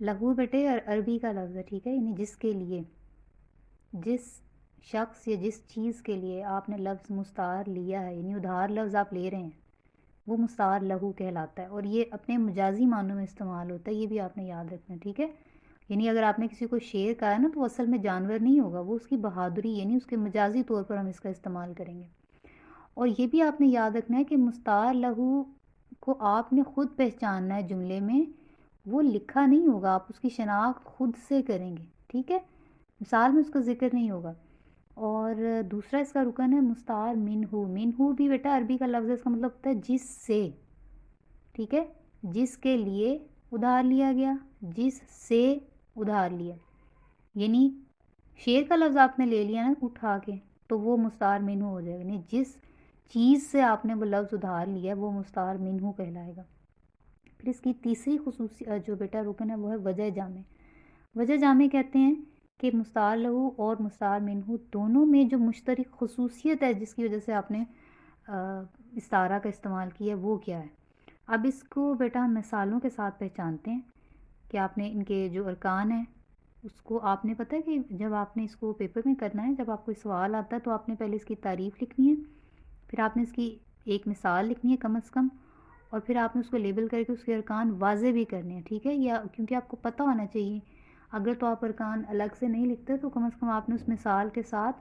لہو بیٹے عربی کا لفظ ہے، ٹھیک ہے، یعنی جس کے لیے، جس شخص یا جس چیز کے لیے آپ نے لفظ مستعار لیا ہے، یعنی ادھار لفظ آپ لے رہے ہیں، وہ مستعار لہو کہلاتا ہے، اور یہ اپنے مجازی معنوں میں استعمال ہوتا ہے، یہ بھی آپ نے یاد رکھنا ہے، ٹھیک ہے. یعنی اگر آپ نے کسی کو شیر کہا ہے نا، تو اصل میں جانور نہیں ہوگا، وہ اس کی بہادری، یعنی اس کے مجازی طور پر ہم اس کا استعمال کریں گے. اور یہ بھی آپ نے یاد رکھنا ہے کہ مستعار لہو کو آپ نے خود پہچاننا ہے جملے میں، وہ لکھا نہیں ہوگا، آپ اس کی شناخت خود سے کریں گے، ٹھیک ہے، مثال میں اس کا ذکر نہیں ہوگا. اور دوسرا اس کا رکن ہے مستعار منہو. منہو بھی بیٹا عربی کا لفظ ہے، اس کا مطلب ہوتا ہے جس سے، ٹھیک ہے، جس کے لیے ادھار لیا گیا، جس سے ادھار لیا. یعنی شیر کا لفظ آپ نے لے لیا نا اٹھا کے، تو وہ مستعار منہو ہو جائے گا، یعنی جس چیز سے آپ نے وہ لفظ ادھار لیا وہ مستعار منہو کہلائے گا. پھر اس کی تیسری خصوصیت جو بیٹا رکن ہے وہ ہے وجہ جامع. وجہ جامع کہتے ہیں کہ مستعار لہو اور مستعار منہو دونوں میں جو مشترک خصوصیت ہے جس کی وجہ سے آپ نے استعارہ کا استعمال کیا وہ کیا ہے. اب اس کو بیٹا ہم مثالوں کے ساتھ پہچانتے ہیں کہ آپ نے ان کے جو ارکان ہیں اس کو آپ نے پتہ ہے کہ جب آپ نے اس کو پیپر میں کرنا ہے، جب آپ کو سوال آتا ہے تو آپ نے پہلے اس کی تعریف لکھنی ہے، پھر آپ نے اس کی ایک مثال لکھنی ہے کم از کم، اور پھر آپ نے اس کو لیبل کر کے اس کے ارکان واضح بھی کرنے ہیں، ٹھیک ہے، یا کیونکہ آپ کو پتہ ہونا چاہیے. اگر تو آپ ارکان الگ سے نہیں لکھتے تو کم از کم آپ نے اس مثال کے ساتھ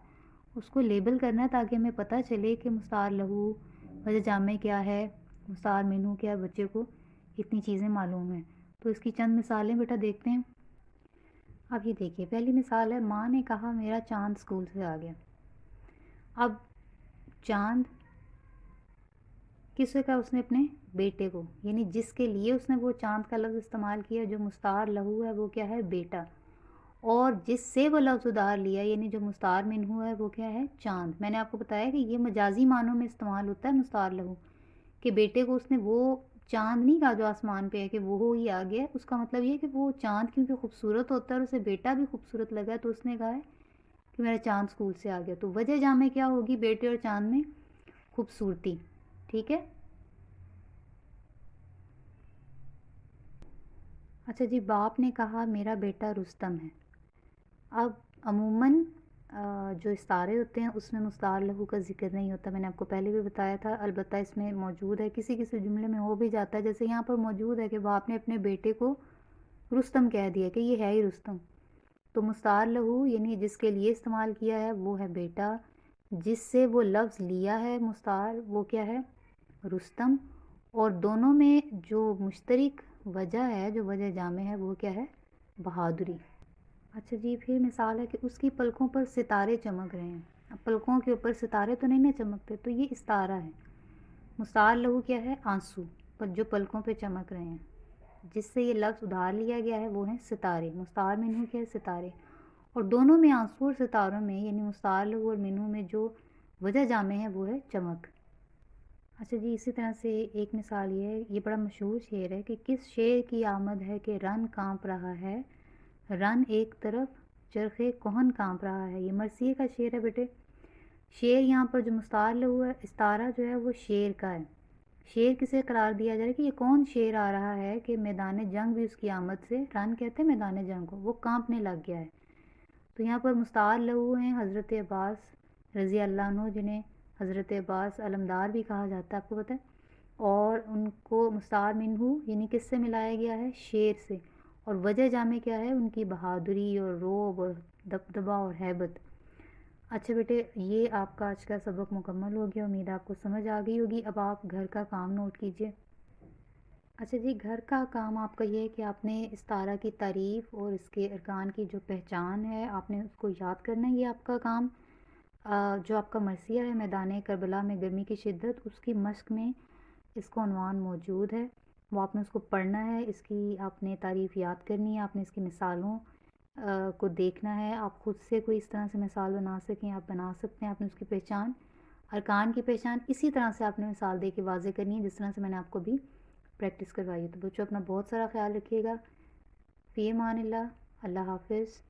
اس کو لیبل کرنا ہے تاکہ ہمیں پتہ چلے کہ مستعار لہو وجہ جامع کیا ہے، مستعار منہو کیا ہے، بچے کو اتنی چیزیں معلوم ہیں. تو اس کی چند مثالیں بیٹا دیکھتے ہیں. اب یہ دیکھیے پہلی مثال ہے، ماں نے کہا میرا چاند اسکول سے آ گیا. اب چاند کس سے کہا اس نے؟ اپنے بیٹے کو، یعنی جس کے لیے اس نے وہ چاند کا لفظ استعمال کیا، جو مستعار لہو ہے وہ کیا ہے؟ بیٹا. اور جس سے وہ لفظ ادھار لیا یعنی جو مستعار منہو ہے وہ کیا ہے؟ چاند. میں نے آپ کو بتایا کہ یہ مجازی معنوں میں استعمال ہوتا ہے مستعار لہو، کہ بیٹے کو اس نے وہ چاند نہیں کہا جو آسمان پہ ہے کہ وہ ہی آ گیا، اس کا مطلب یہ ہے کہ وہ چاند کیونکہ خوبصورت ہوتا ہے اور اسے بیٹا بھی خوبصورت لگا ہے تو اس نے کہا ہے کہ میرا چاند اسکول سے آ گیا. تو وجہ جامع کیا ہوگی بیٹے اور چاند میں؟ خوبصورتی، ٹھیک ہے. اچھا جی، باپ نے کہا میرا بیٹا رستم ہے. اب عموماً جو استعارے ہوتے ہیں اس میں مستعار لہو کا ذکر نہیں ہوتا، میں نے آپ کو پہلے بھی بتایا تھا، البتہ اس میں موجود ہے، کسی کسی جملے میں ہو بھی جاتا ہے، جیسے یہاں پر موجود ہے کہ باپ نے اپنے بیٹے کو رستم کہہ دیا کہ یہ ہے ہی رستم. تو مستعار لہو یعنی جس کے لیے استعمال کیا ہے وہ ہے بیٹا، جس سے وہ لفظ لیا ہے مستعار وہ کیا ہے؟ رستم. اور دونوں میں جو مشترک وجہ ہے، جو وجہ جامع ہے وہ کیا ہے؟ بہادری. اچھا جی، پھر مثال ہے کہ اس کی پلکوں پر ستارے چمک رہے ہیں. اب پلکوں کے اوپر ستارے تو نہیں نہ چمکتے، تو یہ استعارہ ہے. مستعار لہو کیا ہے؟ آنسو، پر جو پلکوں پہ چمک رہے ہیں، جس سے یہ لفظ ادھار لیا گیا ہے وہ ہیں ستارے. مستعار منہو کیا ہے؟ ستارے. اور دونوں میں آنسو اور ستاروں میں یعنی مستعار لہو اور منہو میں جو وجہ جامع ہے وہ ہے چمک. اچھا جی، اسی طرح سے ایک مثال یہ ہے، یہ بڑا مشہور شعر ہے کہ کس شعر کی آمد ہے کہ رن کانپ رہا ہے، رن ایک طرف چرخے کہن کانپ رہا ہے. یہ مرثیے کا شعر ہے بیٹے. شعر یہاں پر جو مستعار لہو ہے، استعارہ جو ہے وہ شعر کا ہے. شعر کسے قرار دیا جائے کہ یہ کون شعر آ رہا ہے کہ میدان جنگ بھی اس کی آمد سے، رن کہتے ہیں میدان جنگ کو، وہ کانپنے لگ گیا ہے. تو یہاں پر مستعار لہو ہیں حضرت عباس رضی اللہ عنہ، جنہیں حضرت عباس علمدار بھی کہا جاتا ہے، آپ کو پتہ ہے، اور ان کو مستعار منہو یعنی کس سے ملایا گیا ہے؟ شعر سے. اور وجہ جامع کیا ہے؟ ان کی بہادری اور رعب اور دبدبہ اور ہیبت. اچھا بیٹے، یہ آپ کا آج کا سبق مکمل ہو گیا، امید آپ کو سمجھ آ گئی ہوگی. اب آپ گھر کا کام نوٹ کیجئے. اچھا جی، گھر کا کام آپ کا یہ ہے کہ آپ نے استعارہ کی تعریف اور اس کے ارکان کی جو پہچان ہے آپ نے اس کو یاد کرنا ہے. یہ آپ کا کام جو آپ کا مرثیہ ہے میدان کربلا میں گرمی کی شدت، اس کی مشق میں اس کو عنوان موجود ہے، وہ آپ نے اس کو پڑھنا ہے، اس کی آپ نے تعریف یاد کرنی ہے، آپ نے اس کی مثالوں کو دیکھنا ہے. آپ خود سے کوئی اس طرح سے مثال بنا سکیں آپ بنا سکتے ہیں. آپ نے اس کی پہچان، ارکان کی پہچان اسی طرح سے آپ نے مثال دے کے واضح کرنی ہے جس طرح سے میں نے آپ کو بھی پریکٹس کروائی ہے. تو بچوں اپنا بہت سارا خیال رکھیے گا. فی امان اللہ. اللہ حافظ.